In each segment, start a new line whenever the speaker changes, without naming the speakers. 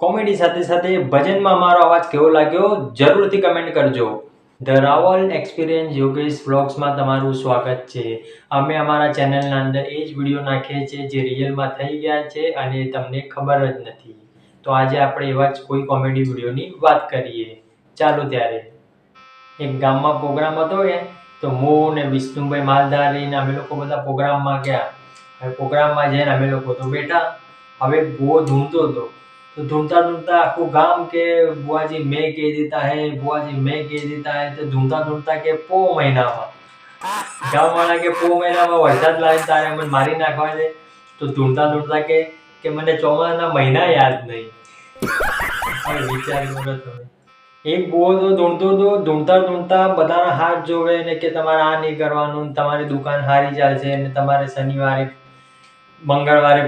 Comedy સાથે સાથે ભજનમાં મારો અવાજ કેવો લાગ્યો જરૂરથી કમેન્ટ કરજો. ધ રાવલ એક્સપિરિયન્સ યોગેશ વ્લોગ્સમાં તમારું સ્વાગત છે. અમે અમારા ચેનલના અંદર એ જ વિડીયો નાખીએ છીએ જે રિયલમાં થઈ ગયા છે અને તમને ખબર જ નથી. તો આજે આપણે એવા જ કોઈ કોમેડી વિડીયોની વાત કરીએ. ચાલો ત્યારે. એક ગામમાં પ્રોગ્રામ હતો તો હું ને વિષ્ણુભાઈ માલધારી ને અમે લોકો બધા પ્રોગ્રામમાં ગયા. હવે પ્રોગ્રામમાં જઈને અમે લોકો તો બેઠા. હવે બહુ ધૂમતો હતો तो ढूंढता ढूंढता आखू गांव के बुआ जी मैं कह देता है बुआ जी मैं कह देता है तो ढूंढता ढूंढता के पो महीनाમાં ગામવાળા કે પો મહિનામાં વરસાદ લાવીને તારે મને મારી નાખવા છે. તો ઢૂંઢતા ઢૂંઢતા કે મને ચોમાસાના મહિના યાદ નહીં. હવે વિચાર કરો તમે. એક બહુ તો ઢૂંઢતા ઢૂંઢતા બધાના હાથ જોવે ને કે તમારે આ નહીં કરવાનું, તમારી દુકાન સારી ચાલશે અને તમારે શનિવારે મંગળવારે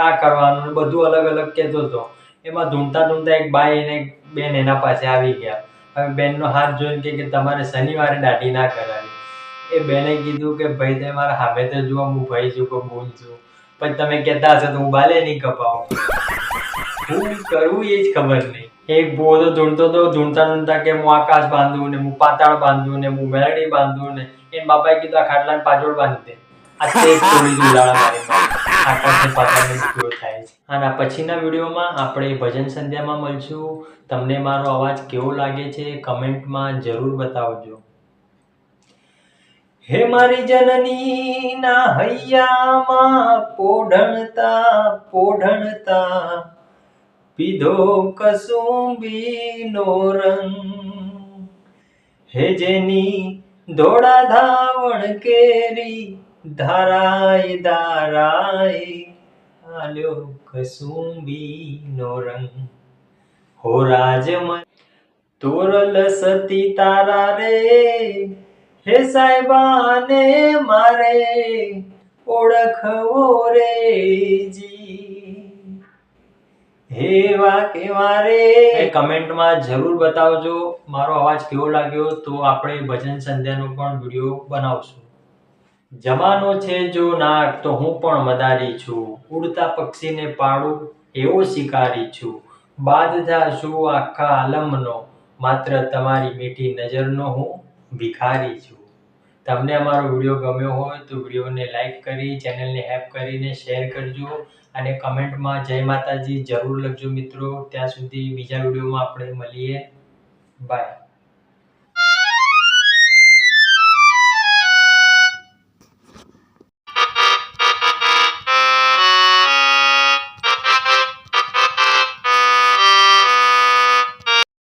આ કરવાનું, બધું અલગ અલગ કહેતો હતો. એમાં ઢૂંઢતા ઢૂંઢતા એક બાઈ અને એક બેન એના પાસે આવી ગયા. હવે બેનનો હાથ જોઈને કે તમારે શનિવારે દાઢી ના કરાવી. એ બેને કીધું કે ભાઈ તમે મારા સામે તો જુઓ, હું ભાઈ છું કે બોલ છું, પછી તમે કહેતા હશો તો હું બાલે નહીં કપાવું. શું કરવું એ જ ખબર નહીં. એક બોધો ઢૂંઢતા ઢૂંઢતા કે હું આકાશ બાંધું ને હું પાતાળ બાંધું ને હું મેળડી બાંધું ને એને બાપાએ કીધું આ ખાટલાને પાછળ બાંધી દે. આ તે થોડી ઉલાળા મારી આકાશને પાતાળને પૂરો થાય છે. અને પછીના વિડીયોમાં આપણે ભજન સંધ્યામાં મળશું. તમને મારો અવાજ કેવો લાગે છે કમેન્ટમાં જરૂર બતાવજો. હે મારી જનનીના હૈયામાં પોઢણતા પોઢણતા પીધો કસુંબીનો રંગ. હે જેની ધોળા ધાવણ કેરી ધારાય ધારાય આલ્યો કસુંબીનો રંગ. હો રાજમન તોરલ સતી તારા રે હે સાહેબાને મારે ઓળખવો રે જી. હેવા કેવા રે. કમેન્ટમાં જરૂર બતાવજો મારો અવાજ કેવો લાગ્યો, તો આપણે ભજન સંધ્યાનો પણ વિડીયો બનાવશું. જમાનો છે જો નાગ તો હું પણ મદારી છું, ઉડતા પક્ષીને પાડું એવો શિકારી છું, બાદશાહ છું આખા આલમનો, માત્ર તમારી મીઠી નજરનો હું ભિખારી છું. તમને અમારો વિડીયો ગમ્યો હોય તો વિડીયોને લાઈક કરી ચેનલને હેલ્પ કરીને શેર કરજો અને કમેન્ટમાં જય માતાજી જરૂર લખજો મિત્રો. ત્યાં સુધી બીજા વિડીયોમાં આપણે મળીએ. બાય.